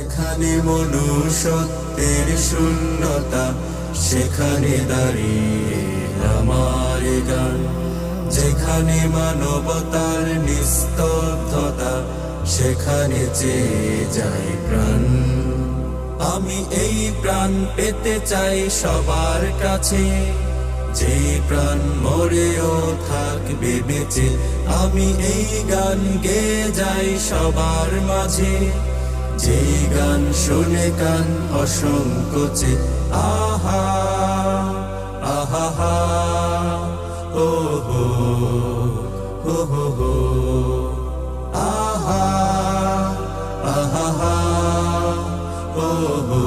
যেখানে মনুষ্যত্বের শূন্যতা, সেখানে দাঁড়িয়ে আমার গান। যেখানে মানবতার নিস্তব্ধতা, সেখানে চেয়ে যায় প্রাণ। আমি এই প্রাণ পেতে চাই সবার কাছে, যে প্রাণ মরেও থাকবে বেঁচে। আমি এই গান গেয়ে যাই সবার মাঝে, যে গান শুনে কান অসংকোচে। আহা আহা হা, ও হো হো হো হো, আহা আহা হা, ও হো।